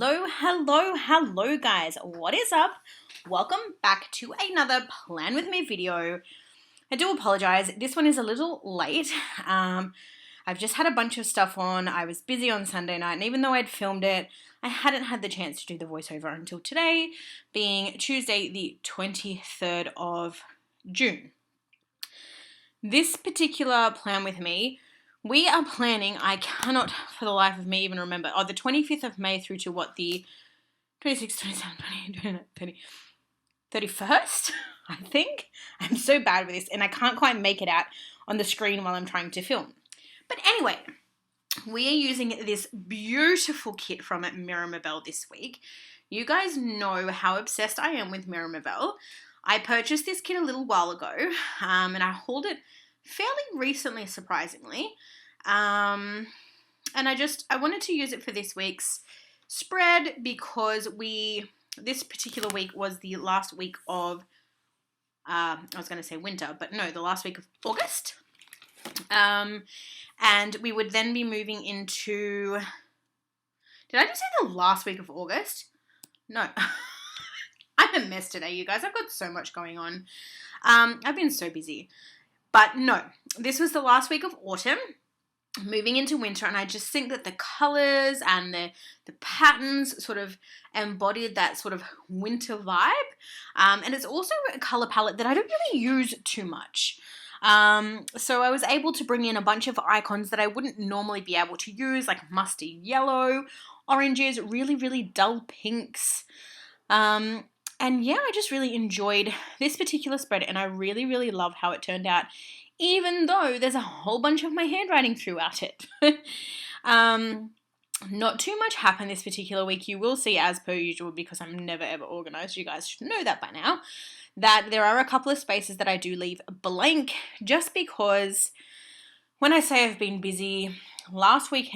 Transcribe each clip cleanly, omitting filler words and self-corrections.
Hello guys, what is up? Welcome back to another Plan With Me video. I do apologize, this one is a little late. I've just had a bunch of stuff on. I was busy on Sunday night, and even though I'd filmed it, I hadn't had the chance to do the voiceover until today, being Tuesday the 23rd of June. This particular Plan With Me, we are planning, I cannot for the life of me even remember, the 25th of May through to what, the 26th, 27th, 28th, 29th, 30th, 31st, I think. I'm so bad with this and I can't quite make it out on the screen while I'm trying to film. But anyway, we are using this beautiful kit from Mirror this week. You guys know how obsessed I am with Mirror. I purchased this kit a little while ago and I hauled it fairly recently, surprisingly. And I wanted to use it for this week's spread because this particular week was the last week of, I was going to say winter, but no, the last week of August. And we would then be moving into, did I just say the last week of August? No. I'm a mess today, you guys. I've got so much going on. I've been so busy. But no, this was the last week of autumn, moving into winter, and I just think that the colors and the patterns sort of embodied that sort of winter vibe. And it's also a color palette that I don't really use too much. So I was able to bring in a bunch of icons that I wouldn't normally be able to use, like musty yellow, oranges, really, really dull pinks. And yeah, I just really enjoyed this particular spread and I really, really love how it turned out, even though there's a whole bunch of my handwriting throughout it. Not too much happened this particular week. You will see, as per usual, because I'm never ever organized, you guys should know that by now, that there are a couple of spaces that I do leave blank just because when I say I've been busy, last week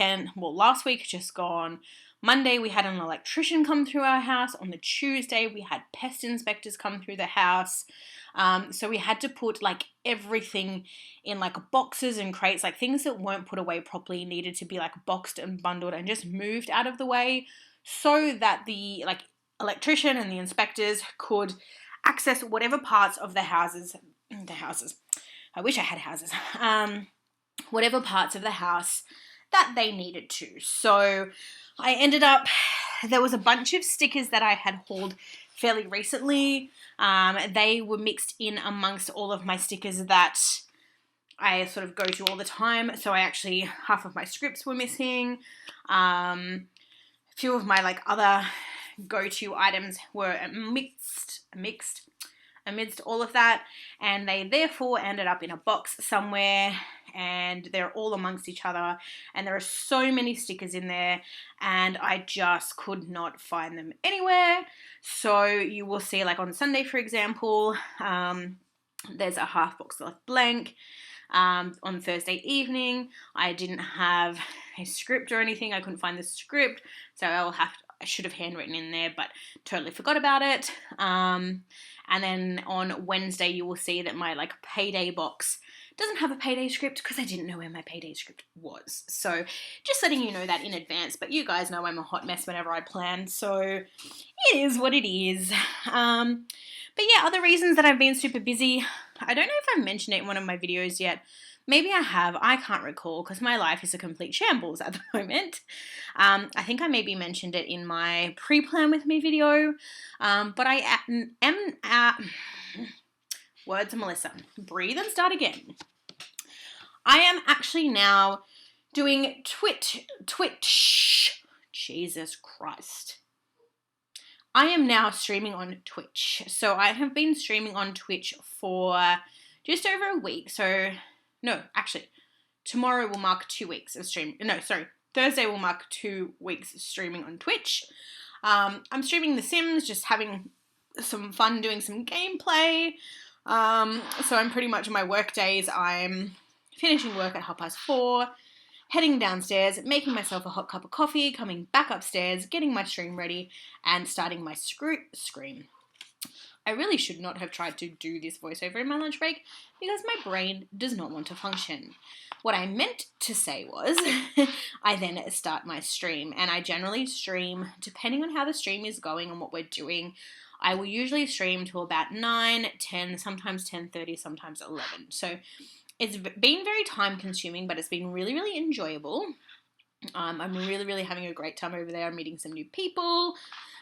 just gone, Monday, we had an electrician come through our house. On the Tuesday, we had pest inspectors come through the house. So we had to put like everything in like boxes and crates, like things that weren't put away properly needed to be like boxed and bundled and just moved out of the way so that the like electrician and the inspectors could access whatever parts of the houses. I wish I had houses. Whatever parts of the house that they needed to. So I ended up, there was a bunch of stickers that I had hauled fairly recently. They were mixed in amongst all of my stickers that I sort of go to all the time. So half of my scripts were missing. A few of my like other go-to items were mixed amidst all of that, and they therefore ended up in a box somewhere, and they're all amongst each other, and there are so many stickers in there, and I just could not find them anywhere. So you will see, like on Sunday, for example, there's a half box left blank. On Thursday evening, I didn't have a script or anything. I couldn't find the script, so I should have handwritten in there, but totally forgot about it. And then on Wednesday, you will see that my like payday box doesn't have a payday script because I didn't know where my payday script was. So just letting you know that in advance, but you guys know I'm a hot mess whenever I plan, so it is what it is. But yeah, other reasons that I've been super busy, I don't know if I've mentioned it in one of my videos yet. Maybe I have, I can't recall because my life is a complete shambles at the moment. I think I maybe mentioned it in my pre-plan with me video, but I am, words of Melissa, breathe and start again. I am actually now doing Twitch, Jesus Christ. I am now streaming on Twitch. So I have been streaming on Twitch for just over a week, so no, actually, tomorrow will mark 2 weeks of stream. No, sorry, Thursday will mark 2 weeks streaming on Twitch. I'm streaming The Sims, just having some fun doing some gameplay. So I'm pretty much, my work days, I'm finishing work at 4:30, heading downstairs, making myself a hot cup of coffee, coming back upstairs, getting my stream ready, and starting my stream. I really should not have tried to do this voiceover in my lunch break because my brain does not want to function. What I meant to say was I then start my stream, and I generally stream depending on how the stream is going and what we're doing. I will usually stream till about 9, 10, sometimes 10:30, sometimes 11. So it's been very time consuming, but it's been really, really enjoyable. I'm really, really having a great time over there. I'm meeting some new people.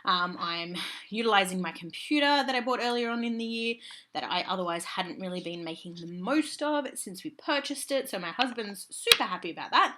I'm utilizing my computer that I bought earlier on in the year that I otherwise hadn't really been making the most of since we purchased it. So my husband's super happy about that.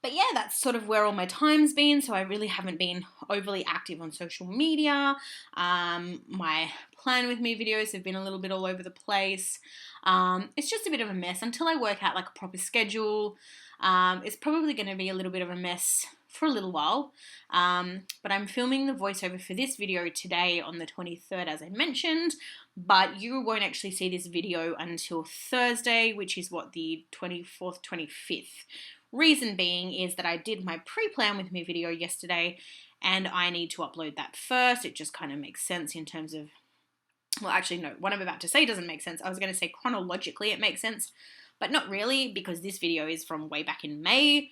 But yeah, that's sort of where all my time's been. So I really haven't been overly active on social media. My plan with me videos have been a little bit all over the place. It's just a bit of a mess until I work out like a proper schedule. It's probably going to be a little bit of a mess for a little while, but I'm filming the voiceover for this video today on the 23rd, as I mentioned, but you won't actually see this video until Thursday, which is what, the 24th, 25th. Reason being is that I did my pre-plan with me video yesterday, and I need to upload that first. It just kind of makes sense in terms of, well, actually, no, what I'm about to say doesn't make sense. I was going to say chronologically it makes sense, but not really, because this video is from way back in May.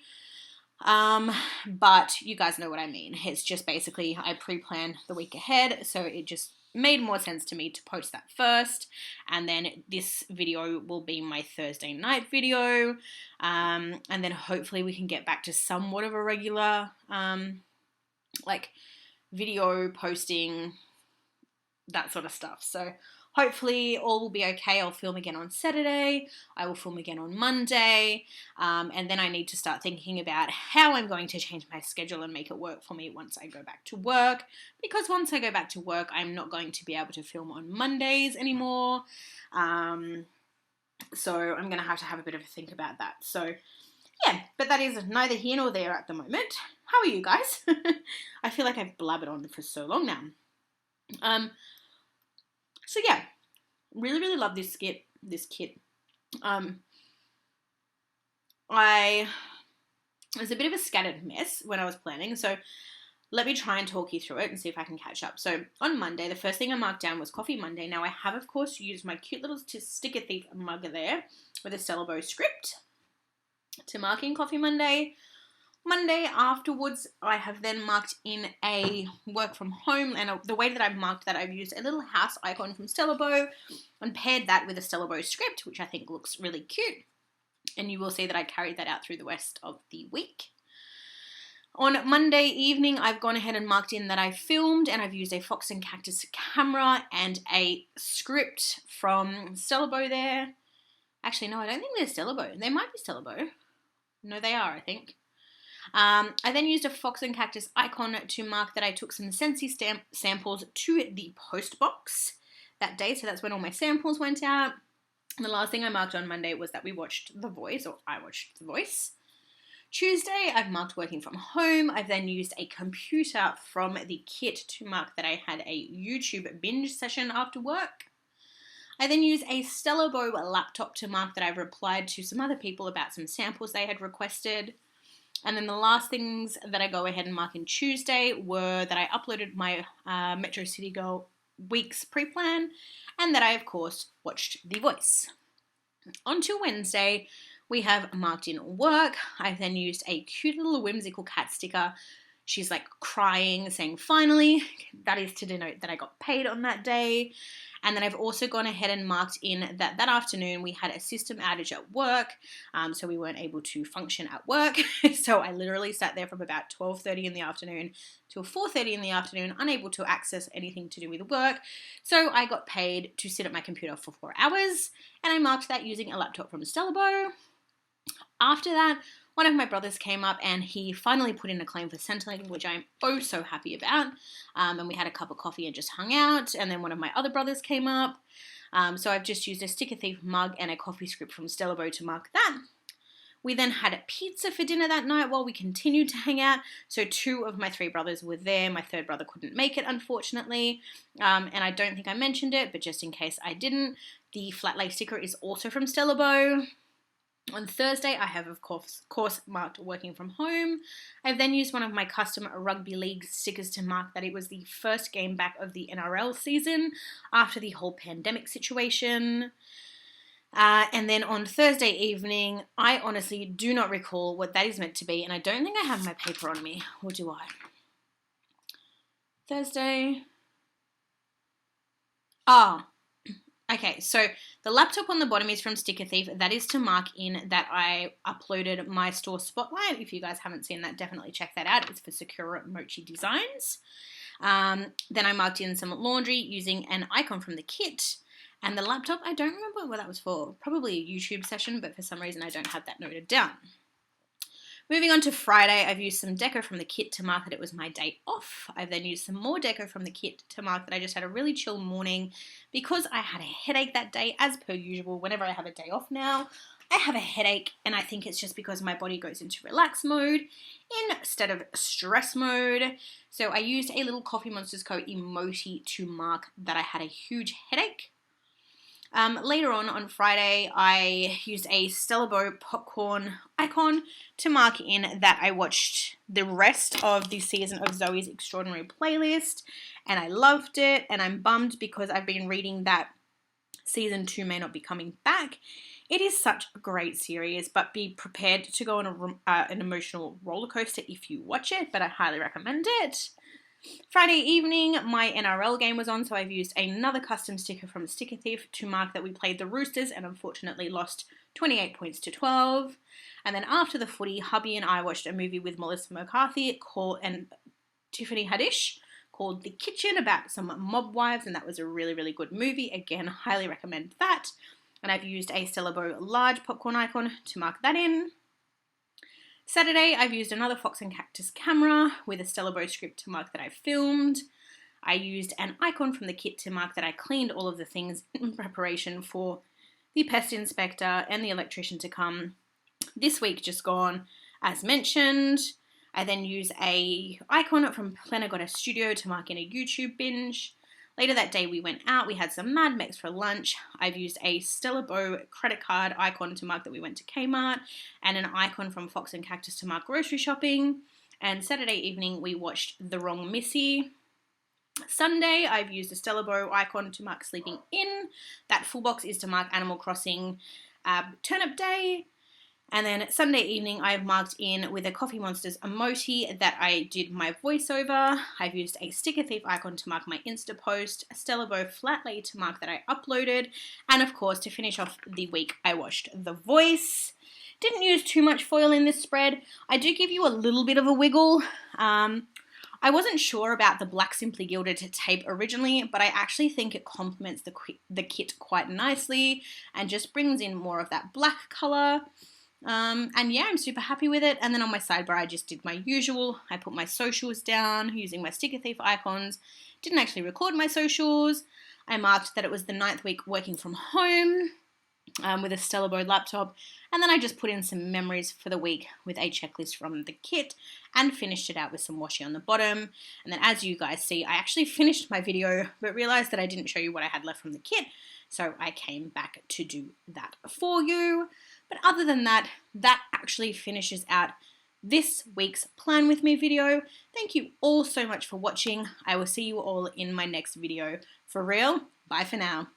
But you guys know what I mean. It's just basically I pre-plan the week ahead, so it just made more sense to me to post that first, and then this video will be my Thursday night video, and then hopefully we can get back to somewhat of a regular, like video posting, that sort of stuff. So hopefully all will be okay. I'll film again on Saturday. I will film again on Monday. And then I need to start thinking about how I'm going to change my schedule and make it work for me once I go back to work. Because once I go back to work, I'm not going to be able to film on Mondays anymore. So I'm going to have a bit of a think about that. So yeah, but that is neither here nor there at the moment. How are you guys? I feel like I've blabbered on for so long now. So yeah, really, really love this kit. It was a bit of a scattered mess when I was planning, so let me try and talk you through it and see if I can catch up. So on Monday, the first thing I marked down was Coffee Monday. Now I have, of course, used my cute little Sticker Thief mug there with a Stella Bow script to mark in Coffee Monday. Monday afterwards, I have then marked in a work from home, and the way that I've marked that, I've used a little house icon from Stella Bow and paired that with a Stella Bow script, which I think looks really cute. And you will see that I carried that out through the rest of the week. On Monday evening, I've gone ahead and marked in that I filmed, and I've used a Fox and Cactus camera and a script from Stella Bow there. Actually, no, I don't think they're Stella Bow. They might be Stella Bow. No, they are, I think. I then used a Fox and Cactus icon to mark that I took some Scentsy samples to the post box that day. So that's when all my samples went out. And the last thing I marked on Monday was that we watched The Voice, or I watched The Voice. Tuesday, I've marked working from home. I've then used a computer from the kit to mark that I had a YouTube binge session after work. I then used a Stella Bow laptop to mark that I've replied to some other people about some samples they had requested. And then the last things that I go ahead and mark in Tuesday were that I uploaded my Metro City Girl week's pre-plan, and that I, of course, watched The Voice. On to Wednesday, we have marked in work. I've then used a cute little whimsical cat sticker. She's like crying, saying finally. That is to denote that I got paid on that day. And then I've also gone ahead and marked in that afternoon we had a system outage at work, so we weren't able to function at work. So I literally sat there from about 12:30 in the afternoon till 4:30 in the afternoon, unable to access anything to do with work. So I got paid to sit at my computer for 4 hours, and I marked that using a laptop from Stella Bow. After that, one of my brothers came up and he finally put in a claim for Centrelink, which I'm oh so happy about. And we had a cup of coffee and just hung out. And then one of my other brothers came up. So I've just used a Sticker Thief mug and a coffee script from Stella Bow to mark that. We then had a pizza for dinner that night while we continued to hang out. So 2 of my 3 brothers were there. My 3rd brother couldn't make it, unfortunately. And I don't think I mentioned it, but just in case I didn't, the flat lay sticker is also from Stella Bow. On Thursday, I have, of course, marked working from home. I've then used one of my custom rugby league stickers to mark that it was the first game back of the NRL season after the whole pandemic situation. And then on Thursday evening, I honestly do not recall what that is meant to be, and I don't think I have my paper on me, or do I? Thursday. Okay, so the laptop on the bottom is from Sticker Thief. That is to mark in that I uploaded my store spotlight. If you guys haven't seen that, definitely check that out. It's for Sakura Mochi Designs. Then I marked in some laundry using an icon from the kit. And the laptop, I don't remember what that was for. Probably a YouTube session, but for some reason I don't have that noted down. Moving on to Friday, I've used some deco from the kit to mark that it was my day off. I've then used some more deco from the kit to mark that I just had a really chill morning because I had a headache that day, as per usual. Whenever I have a day off now, I have a headache, and I think it's just because my body goes into relax mode instead of stress mode. So I used a little Coffee Monsters Co. emoji to mark that I had a huge headache. Later on Friday, I used a Stella Bow popcorn icon to mark in that I watched the rest of the season of Zoe's Extraordinary Playlist, and I loved it, and I'm bummed because I've been reading that season 2 may not be coming back. It is such a great series, but be prepared to go on an emotional roller coaster if you watch it, but I highly recommend it. Friday evening, my NRL game was on, so I've used another custom sticker from Sticker Thief to mark that we played the Roosters and unfortunately lost 28 points to 12. And then after the footy, hubby and I watched a movie with Melissa McCarthy and Tiffany Haddish called The Kitchen, about some mob wives, and that was a really, really good movie. Again, highly recommend that. And I've used a Stella Bow large popcorn icon to mark that in. Saturday, I've used another Fox and Cactus camera with a Stella Bow script to mark that I filmed. I used an icon from the kit to mark that I cleaned all of the things in preparation for the pest inspector and the electrician to come this week just gone, as mentioned. I then use a icon from Plenagotta Studio to mark in a YouTube binge. Later that day, we went out. We had some Mad Mex for lunch. I've used a Stella Bow credit card icon to mark that we went to Kmart, and an icon from Fox and Cactus to mark grocery shopping. And Saturday evening, we watched The Wrong Missy. Sunday, I've used a Stella Bow icon to mark sleeping in. That full box is to mark Animal Crossing Turnip Day. And then Sunday evening, I've marked in with a Coffee Monsters emoji that I did my voiceover. I've used a Sticker Thief icon to mark my Insta post, a Stella Bow flat lay to mark that I uploaded, and of course, to finish off the week, I watched The Voice. Didn't use too much foil in this spread. I do give you a little bit of a wiggle. I wasn't sure about the black Simply Gilded tape originally, but I actually think it complements the kit quite nicely and just brings in more of that black colour. And yeah, I'm super happy with it. And then on my sidebar, I just did my usual. I put my socials down using my Sticker Thief icons. Didn't actually record my socials. I marked that it was the 9th week working from home with a Stella Bow laptop. And then I just put in some memories for the week with a checklist from the kit and finished it out with some washi on the bottom. And then as you guys see, I actually finished my video, but realized that I didn't show you what I had left from the kit. So I came back to do that for you. But other than that, that actually finishes out this week's Plan With Me video. Thank you all so much for watching. I will see you all in my next video. For real, bye for now.